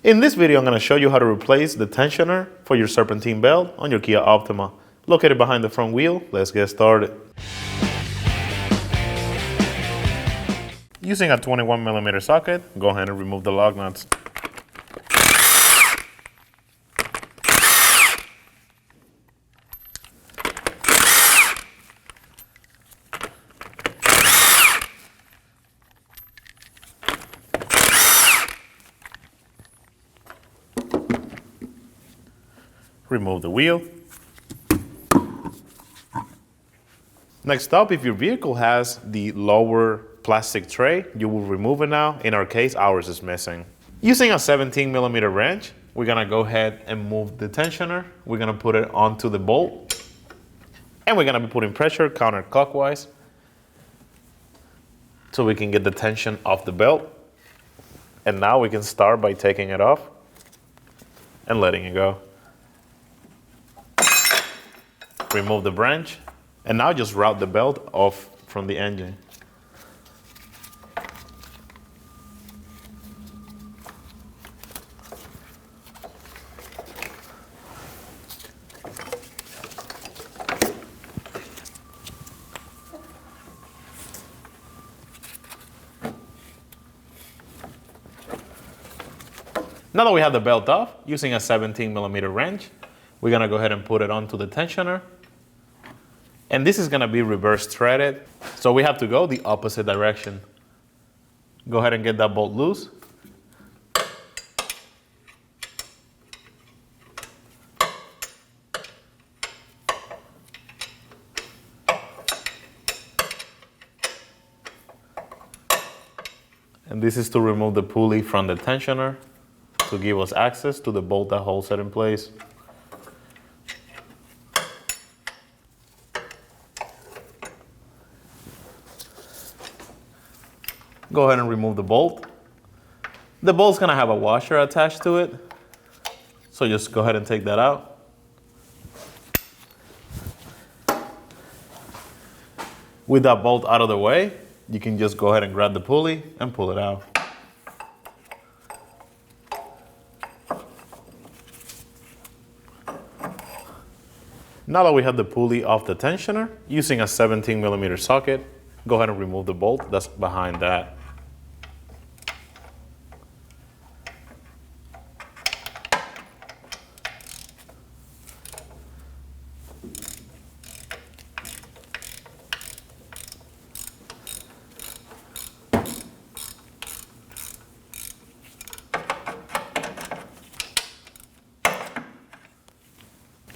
In this video, I'm going to show you how to replace the tensioner for your serpentine belt on your Kia Optima. Located behind the front wheel, let's get started. Using a 21mm socket, go ahead and remove the lug nuts. Remove the wheel. Next up, if your vehicle has the lower plastic tray, you will remove it now. In our case, ours is missing. Using a 17mm wrench, we're gonna go ahead and move the tensioner. We're gonna put it onto the bolt, and we're gonna be putting pressure counterclockwise so we can get the tension off the belt. And now we can start by taking it off and letting it go. Remove the branch, and now just route the belt off from the engine. Now that we have the belt off, using a 17mm wrench, we're gonna go ahead and put it onto the tensioner. And this is gonna be reverse threaded, so we have to go the opposite direction. Go ahead and get that bolt loose. And this is to remove the pulley from the tensioner to give us access to the bolt that holds it in place. Go ahead and remove the bolt. The bolt's gonna have a washer attached to it, so just go ahead and take that out. With that bolt out of the way, you can just go ahead and grab the pulley and pull it out. Now that we have the pulley off the tensioner, using a 17mm socket, go ahead and remove the bolt that's behind that.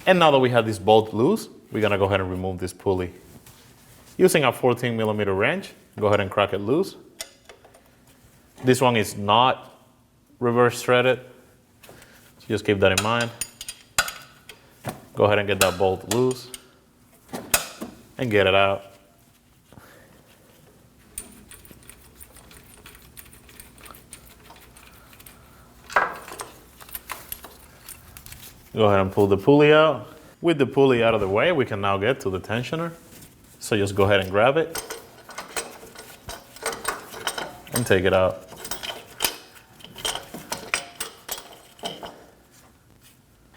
And now that we have this bolt loose, we're gonna go ahead and remove this pulley. Using a 14mm wrench, go ahead and crack it loose. This one is not reverse threaded, so just keep that in mind. Go ahead and get that bolt loose and get it out. Go ahead and pull the pulley out. With the pulley out of the way, we can now get to the tensioner. So just go ahead and grab it and take it out.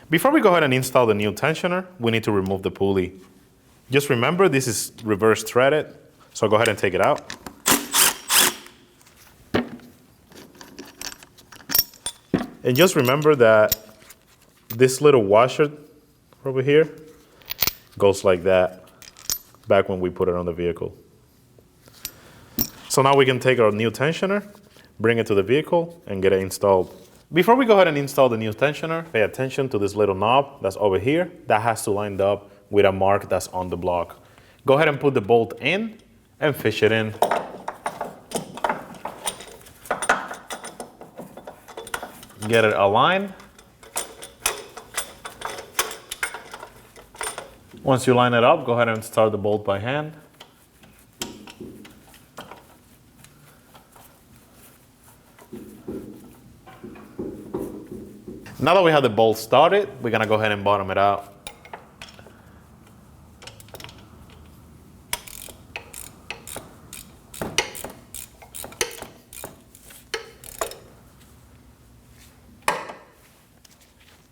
Before we go ahead and install the new tensioner, we need to remove the pulley. Just remember, this is reverse threaded, so go ahead and take it out. And just remember that this little washer over here goes like that back when we put it on the vehicle. So now we can take our new tensioner, bring it to the vehicle, and get it installed. Before we go ahead and install the new tensioner, pay attention to this little knob that's over here. That has to line up with a mark that's on the block. Go ahead and put the bolt in and fish it in. Get it aligned. Once you line it up, go ahead and start the bolt by hand. Now that we have the bolt started, we're gonna go ahead and bottom it out.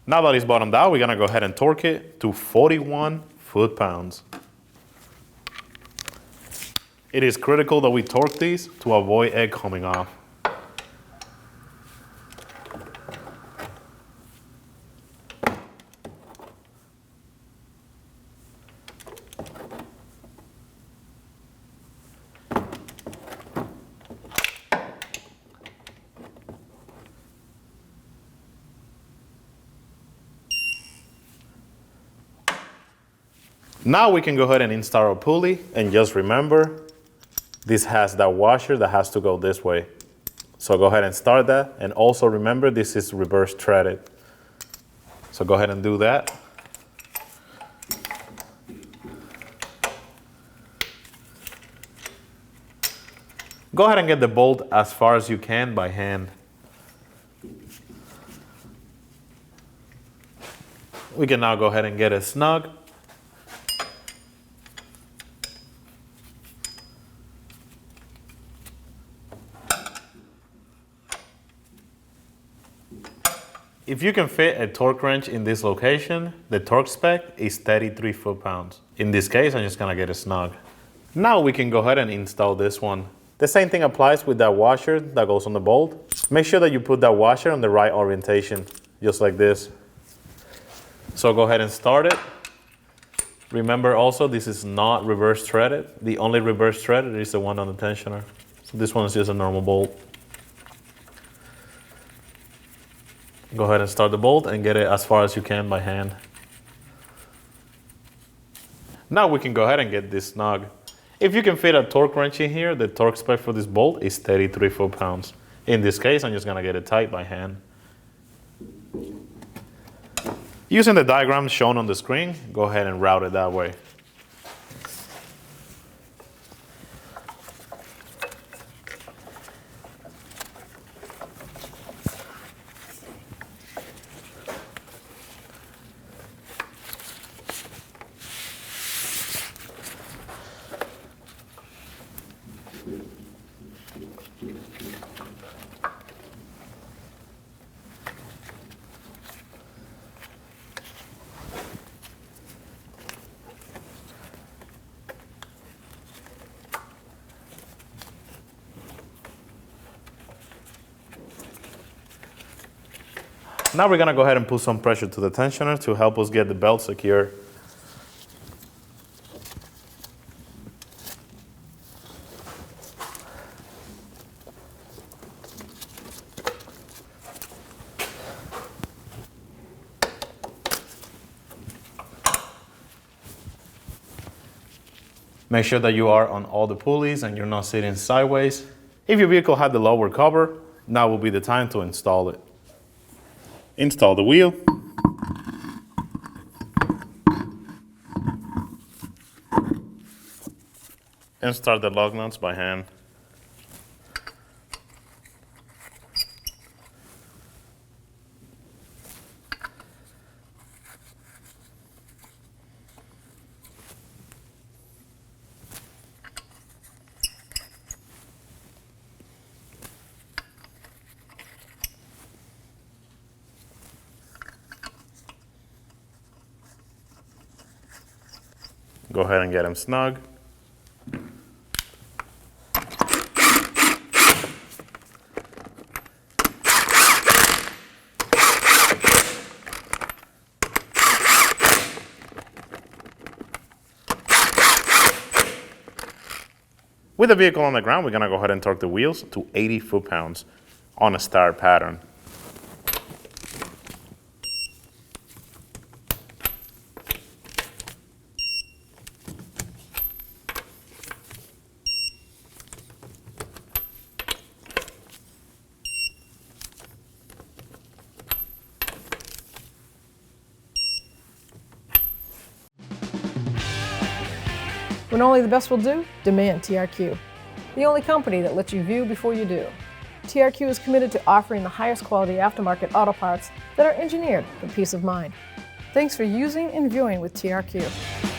Now that it's bottomed out, we're gonna go ahead and torque it to 41 foot-pounds. It is critical that we torque these to avoid egg coming off. Now we can go ahead and install our pulley, and just remember, this has that washer that has to go this way. So go ahead and start that, and also remember this is reverse threaded. So go ahead and do that. Go ahead and get the bolt as far as you can by hand. We can now go ahead and get it snug. If you can fit a torque wrench in this location, the torque spec is 33 foot-pounds. In this case, I'm just gonna get it snug. Now we can go ahead and install this one. The same thing applies with that washer that goes on the bolt. Make sure that you put that washer on the right orientation, just like this. So go ahead and start it. Remember also, this is not reverse threaded. The only reverse threaded is the one on the tensioner. So this one is just a normal bolt. Go ahead and start the bolt and get it as far as you can by hand. Now we can go ahead and get this snug. If you can fit a torque wrench in here, the torque spec for this bolt is 33 foot-pounds. In this case, I'm just gonna get it tight by hand. Using the diagram shown on the screen, go ahead and route it that way. Now we're gonna go ahead and put some pressure to the tensioner to help us get the belt secure. Make sure that you are on all the pulleys and you're not sitting sideways. If your vehicle had the lower cover, now will be the time to install it. Install the wheel. And start the lug nuts by hand. Go ahead and get them snug. With the vehicle on the ground, we're gonna go ahead and torque the wheels to 80 foot-pounds on a star pattern. When only the best will do, demand TRQ. The only company that lets you view before you do. TRQ is committed to offering the highest quality aftermarket auto parts that are engineered for peace of mind. Thanks for using and viewing with TRQ.